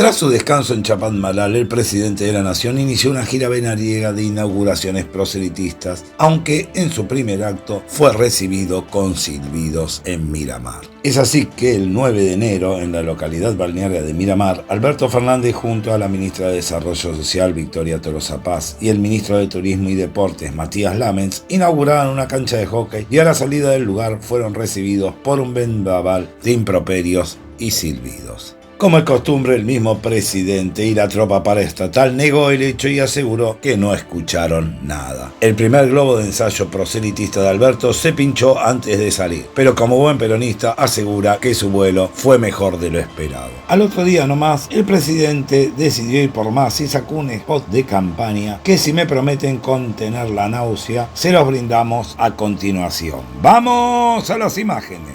Tras su descanso en Chapadmalal, el presidente de la nación inició una gira veraniega de inauguraciones proselitistas, aunque en su primer acto fue recibido con silbidos en Miramar. Es así que el 9 de enero, en la localidad balnearia de Miramar, Alberto Fernández junto a la ministra de Desarrollo Social, Victoria Tolosa Paz, y el ministro de Turismo y Deportes, Matías Lamens, inauguraron una cancha de hockey y a la salida del lugar fueron recibidos por un vendaval de improperios y silbidos. Como es costumbre, el mismo presidente y la tropa paraestatal negó el hecho y aseguró que no escucharon nada. El primer globo de ensayo proselitista de Alberto se pinchó antes de salir, pero como buen peronista asegura que su vuelo fue mejor de lo esperado. Al otro día nomás, el presidente decidió ir por más y sacó un spot de campaña que si me prometen contener la náusea, se los brindamos a continuación. ¡Vamos a las imágenes!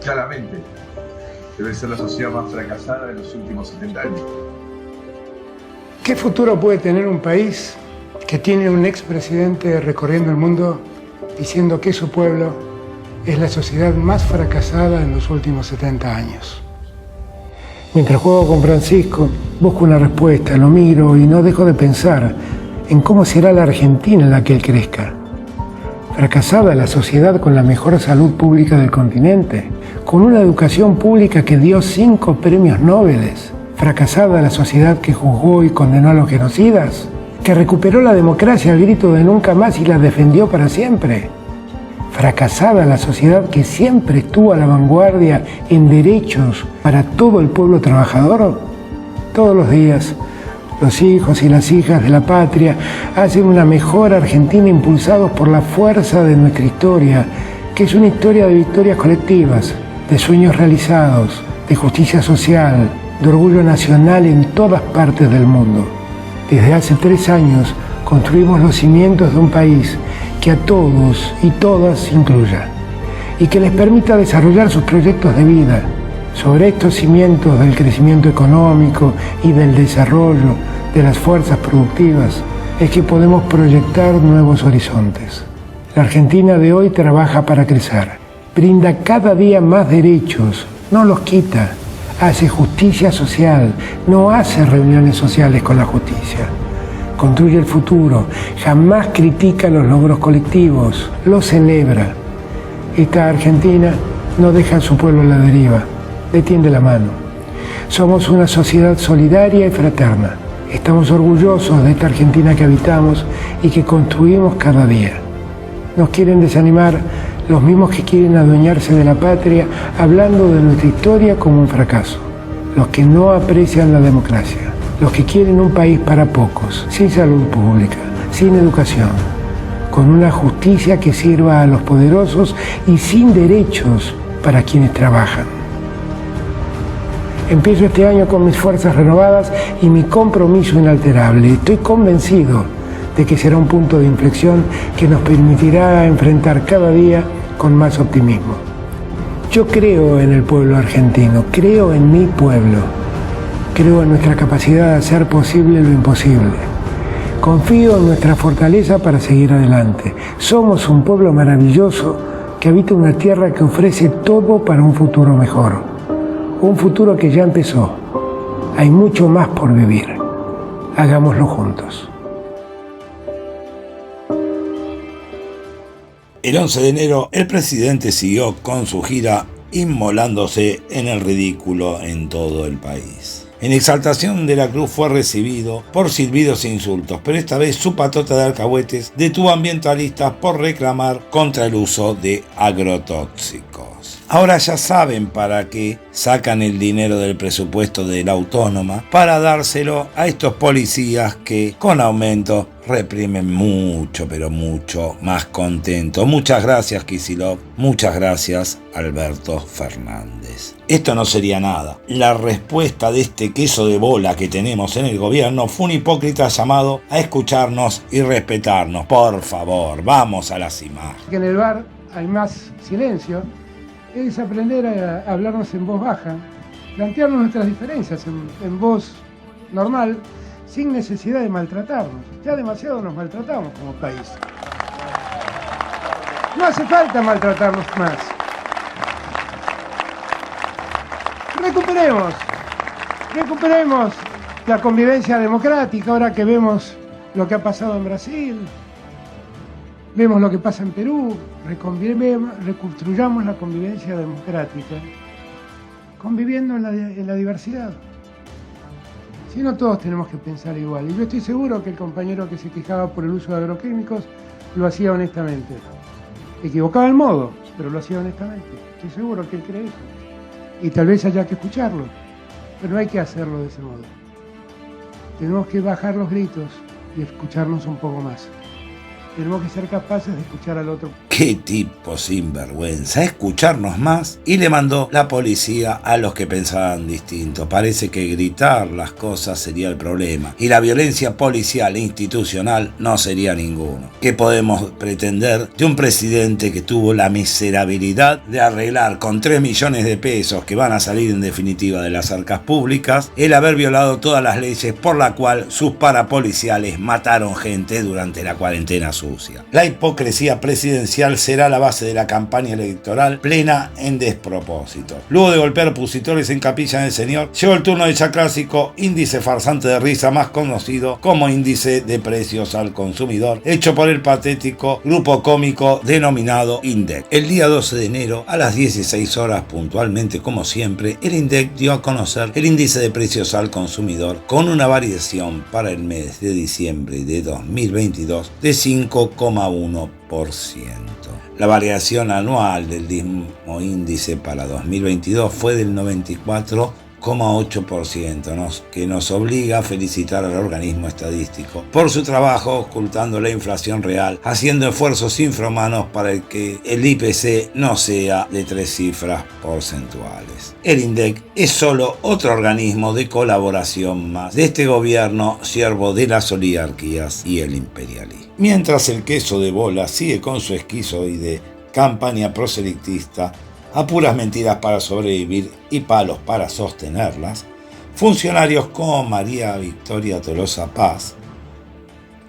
Claramente. Debe ser la sociedad más fracasada de los últimos 70 años. ¿Qué futuro puede tener un país que tiene un expresidente recorriendo el mundo diciendo que su pueblo es la sociedad más fracasada en los últimos 70 años? Mientras juego con Francisco, busco una respuesta, lo miro y no dejo de pensar en cómo será la Argentina en la que él crezca. Fracasada la sociedad con la mejor salud pública del continente, con una educación pública que dio 5 premios Nobel. Fracasada la sociedad que juzgó y condenó a los genocidas, que recuperó la democracia al grito de nunca más y la defendió para siempre. Fracasada la sociedad que siempre estuvo a la vanguardia en derechos para todo el pueblo trabajador. Todos los días, los hijos y las hijas de la patria hacen una mejor Argentina impulsados por la fuerza de nuestra historia, que es una historia de victorias colectivas, de sueños realizados, de justicia social, de orgullo nacional en todas partes del mundo. Desde hace 3 años construimos los cimientos de un país que a todos y todas incluya y que les permita desarrollar sus proyectos de vida. Sobre estos cimientos del crecimiento económico y del desarrollo de las fuerzas productivas es que podemos proyectar nuevos horizontes. La Argentina de hoy trabaja para crecer, brinda cada día más derechos, no los quita, hace justicia social, no hace reuniones sociales con la justicia. Construye el futuro, jamás critica los logros colectivos, los celebra. Esta Argentina no deja a su pueblo a la deriva, le tiende la mano. Somos una sociedad solidaria y fraterna. Estamos orgullosos de esta Argentina que habitamos y que construimos cada día. Nos quieren desanimar los mismos que quieren adueñarse de la patria hablando de nuestra historia como un fracaso. Los que no aprecian la democracia. Los que quieren un país para pocos, sin salud pública, sin educación, con una justicia que sirva a los poderosos y sin derechos para quienes trabajan. Empiezo este año con mis fuerzas renovadas y mi compromiso inalterable. Estoy convencido de que será un punto de inflexión que nos permitirá enfrentar cada día con más optimismo. Yo creo en el pueblo argentino, creo en mi pueblo, creo en nuestra capacidad de hacer posible lo imposible. Confío en nuestra fortaleza para seguir adelante. Somos un pueblo maravilloso que habita una tierra que ofrece todo para un futuro mejor. Un futuro que ya empezó. Hay mucho más por vivir. Hagámoslo juntos. El 11 de enero, el presidente siguió con su gira inmolándose en el ridículo en todo el país. En exaltación de la cruz fue recibido por silbidos e insultos, pero esta vez su patota de alcahuetes detuvo a ambientalistas por reclamar contra el uso de agrotóxicos. Ahora ya saben para qué sacan el dinero del presupuesto de la autónoma para dárselo a estos policías que con aumento reprimen mucho, pero mucho más contento. Muchas gracias, Kicillof. Muchas gracias, Alberto Fernández. Esto no sería nada. La respuesta de este queso de bola que tenemos en el gobierno fue un hipócrita llamado a escucharnos y respetarnos. Por favor, vamos a las imágenes. En el bar hay más silencio. Es aprender a hablarnos en voz baja, plantearnos nuestras diferencias en voz normal, sin necesidad de maltratarnos. Ya demasiado nos maltratamos como país. No hace falta maltratarnos más. Recuperemos Recuperemos la convivencia democrática ahora que vemos lo que ha pasado en Brasil, vemos lo que pasa en Perú, reconstruyamos la convivencia democrática, conviviendo en la diversidad. Si no, todos tenemos que pensar igual. Y yo estoy seguro que el compañero que se quejaba por el uso de agroquímicos lo hacía honestamente. Equivocaba el modo, pero lo hacía honestamente. Estoy seguro que él cree eso. Y tal vez haya que escucharlo, pero no hay que hacerlo de ese modo. Tenemos que bajar los gritos y escucharnos un poco más. Tenemos que ser capaces de escuchar al otro. ¡Qué tipo sinvergüenza! Escucharnos más. Y le mandó la policía a los que pensaban distinto. Parece que gritar las cosas sería el problema. Y la violencia policial e institucional no sería ninguno. ¿Qué podemos pretender de un presidente que tuvo la miserabilidad de arreglar con 3 millones de pesos que van a salir en definitiva de las arcas públicas el haber violado todas las leyes por la cual sus parapoliciales mataron gente durante la cuarentena sucia? La hipocresía presidencial será la base de la campaña electoral plena en despropósitos. Luego de golpear opositores en Capilla del Señor, llegó el turno del ya clásico índice farsante de risa más conocido como índice de precios al consumidor, hecho por el patético grupo cómico denominado INDEC. El día 12 de enero, a las 16 horas puntualmente como siempre, el INDEC dio a conocer el índice de precios al consumidor con una variación para el mes de diciembre de 2022 de 5,1%. La variación anual del mismo índice para 2022 fue del 94,8%, que nos obliga a felicitar al organismo estadístico por su trabajo ocultando la inflación real, haciendo esfuerzos infrahumanos para que el IPC no sea de 3 cifras porcentuales. El INDEC es solo otro organismo de colaboración más de este gobierno siervo de las oligarquías y el imperialismo. Mientras el queso de bola sigue con su esquizoide campaña proselitista, a puras mentiras para sobrevivir y palos para sostenerlas, funcionarios como María Victoria Tolosa Paz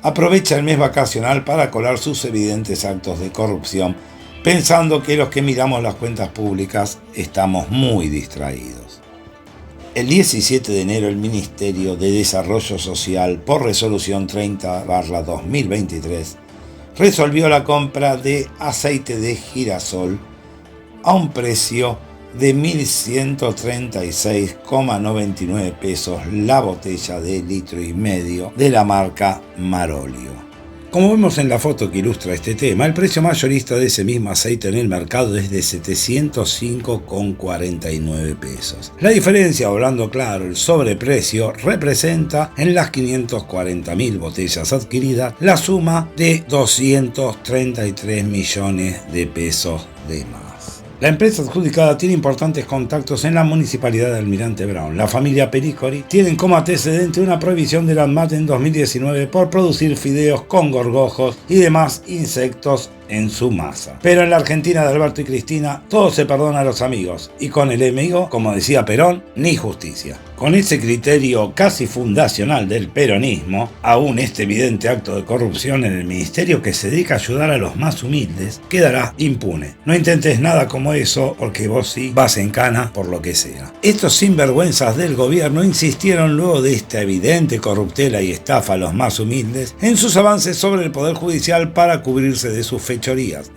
aprovecha el mes vacacional para colar sus evidentes actos de corrupción, pensando que los que miramos las cuentas públicas estamos muy distraídos. El 17 de enero el Ministerio de Desarrollo Social, por resolución 30/2023, resolvió la compra de aceite de girasol a un precio de 1.136,99 pesos la botella de 1,5 litros de la marca Marolio. Como vemos en la foto que ilustra este tema, el precio mayorista de ese mismo aceite en el mercado es de 705,49 pesos. La diferencia, hablando claro, el sobreprecio representa en las 540.000 botellas adquiridas la suma de 233 millones de pesos de más. La empresa adjudicada tiene importantes contactos en la municipalidad de Almirante Brown. La familia Pericori tienen como antecedente una prohibición de la ANMAT en 2019 por producir fideos con gorgojos y demás insectos en su masa. Pero en la Argentina de Alberto y Cristina todo se perdona a los amigos y con el enemigo, como decía Perón, ni justicia. Con ese criterio casi fundacional del peronismo, aún este evidente acto de corrupción en el ministerio que se dedica a ayudar a los más humildes quedará impune. No intentes nada como eso porque vos sí vas en cana por lo que sea. Estos sinvergüenzas del gobierno insistieron luego de esta evidente corruptela y estafa a los más humildes en sus avances sobre el Poder Judicial para cubrirse de sus fechorías.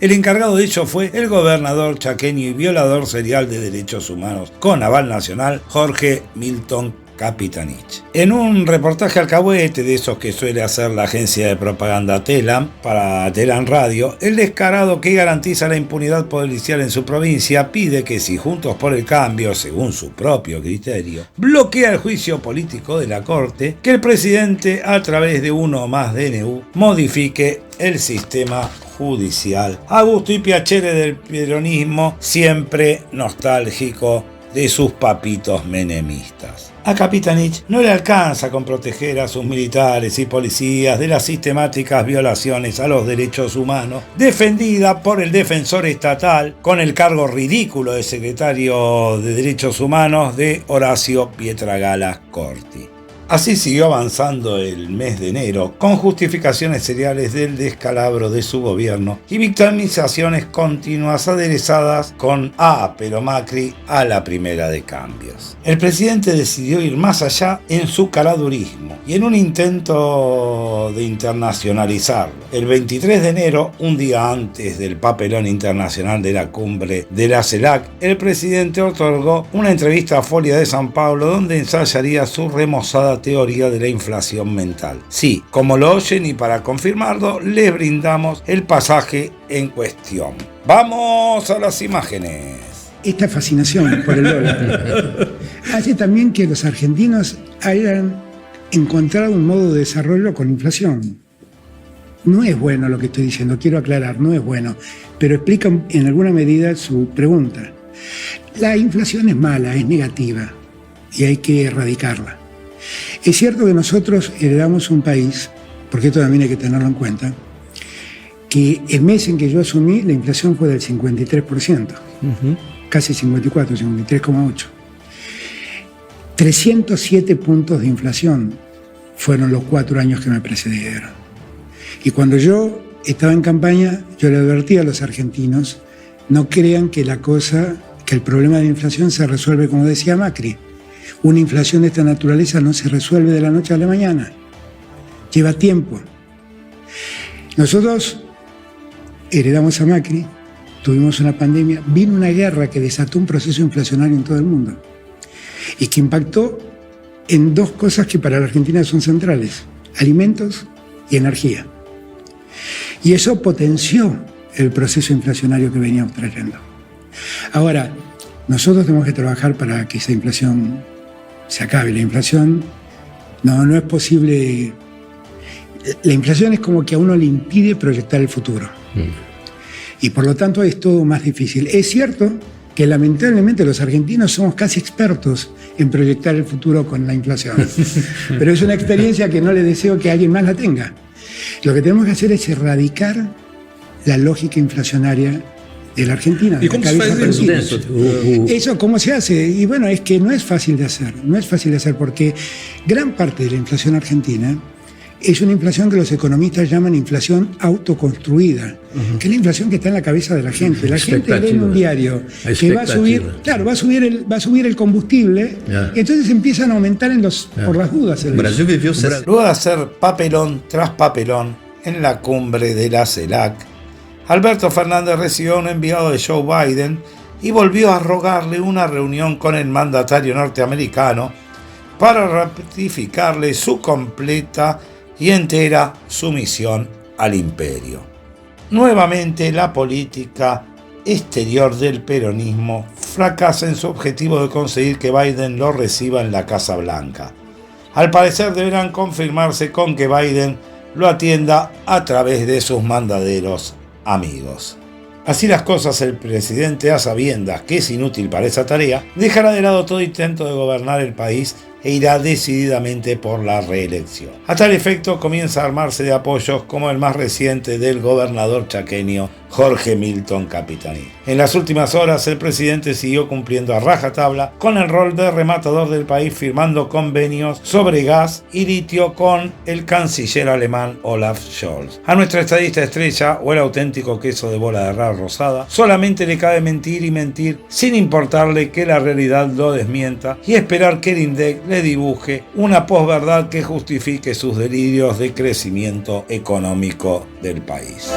El encargado de ello fue el gobernador chaqueño y violador serial de derechos humanos con aval nacional, Jorge Milton Capitanich. En un reportaje alcahuete de esos que suele hacer la agencia de propaganda Telam para Telam Radio, el descarado que garantiza la impunidad policial en su provincia pide que si Juntos por el Cambio, según su propio criterio, bloquea el juicio político de la Corte, que el presidente a través de uno o más DNU modifique el sistema judicial. A gusto y piacere del peronismo, siempre nostálgico de sus papitos menemistas. A Capitanich no le alcanza con proteger a sus militares y policías de las sistemáticas violaciones a los derechos humanos defendida por el defensor estatal con el cargo ridículo de secretario de Derechos Humanos de Horacio Pietragalas Corti. Así siguió avanzando el mes de enero, con justificaciones seriales del descalabro de su gobierno y victimizaciones continuas aderezadas con pero Macri a la primera de cambios. El presidente decidió ir más allá en su caradurismo y en un intento de internacionalizarlo. El 23 de enero, un día antes del papelón internacional de la cumbre de la CELAC, el presidente otorgó una entrevista a Folia de San Pablo donde ensayaría su remozada teoría de la inflación mental. Sí, como lo oyen, y para confirmarlo, les brindamos el pasaje en cuestión. ¡Vamos a las imágenes! Esta fascinación por el dólar hace también que los argentinos hayan encontrado un modo de desarrollo con inflación. No es bueno lo que estoy diciendo, quiero aclarar, no es bueno, pero explica en alguna medida su pregunta. La inflación es mala, es negativa y hay que erradicarla. Es cierto que nosotros heredamos un país, porque esto también hay que tenerlo en cuenta, que el mes en que yo asumí la inflación fue del 53%, casi 54, 53,8%. 307 puntos de inflación fueron los 4 años que me precedieron. Y cuando yo estaba en campaña, yo le advertí a los argentinos, no crean que el problema de inflación se resuelve como decía Macri. Una inflación de esta naturaleza no se resuelve de la noche a la mañana. Lleva tiempo. Nosotros heredamos a Macri, tuvimos una pandemia, vino una guerra que desató un proceso inflacionario en todo el mundo y que impactó en 2 cosas que para la Argentina son centrales: alimentos y energía. Y eso potenció el proceso inflacionario que veníamos trayendo. Ahora, nosotros tenemos que trabajar para que esa inflación se acabe. La inflación no es posible. La inflación es como que a uno le impide proyectar el futuro. Y por lo tanto es todo más difícil. Es cierto que lamentablemente los argentinos somos casi expertos en proyectar el futuro con la inflación. Pero es una experiencia que no le deseo que alguien más la tenga. Lo que tenemos que hacer es erradicar la lógica inflacionaria de la Argentina. ¿Y cómo se hace eso? Eso, ¿cómo se hace? Y bueno, es que no es fácil de hacer. No es fácil de hacer porque gran parte de la inflación argentina es una inflación que los economistas llaman inflación autoconstruida, que es la inflación que está en la cabeza de la gente. La gente lee en un diario que va a subir, claro, va a subir el combustible, y entonces empiezan a aumentar por las dudas. Luego de hacer papelón tras papelón en la cumbre de la CELAC, Alberto Fernández recibió a un enviado de Joe Biden y volvió a rogarle una reunión con el mandatario norteamericano para ratificarle su completa y entera sumisión al imperio. Nuevamente la política exterior del peronismo fracasa en su objetivo de conseguir que Biden lo reciba en la Casa Blanca. Al parecer deberán confirmarse con que Biden lo atienda a través de sus mandaderos amigos. Así las cosas, el presidente, a sabiendas que es inútil para esa tarea, dejará de lado todo intento de gobernar el país e irá decididamente por la reelección. A tal efecto comienza a armarse de apoyos como el más reciente del gobernador chaqueño Jorge Milton Capitani. En las últimas horas el presidente siguió cumpliendo a rajatabla con el rol de rematador del país, firmando convenios sobre gas y litio con el canciller alemán Olaf Scholz. A nuestra estadista estrella, o el auténtico queso de bola de ras rosada, solamente le cabe mentir y mentir sin importarle que la realidad lo desmienta y esperar que el INDEC le dibuje una posverdad que justifique sus delirios de crecimiento económico del país.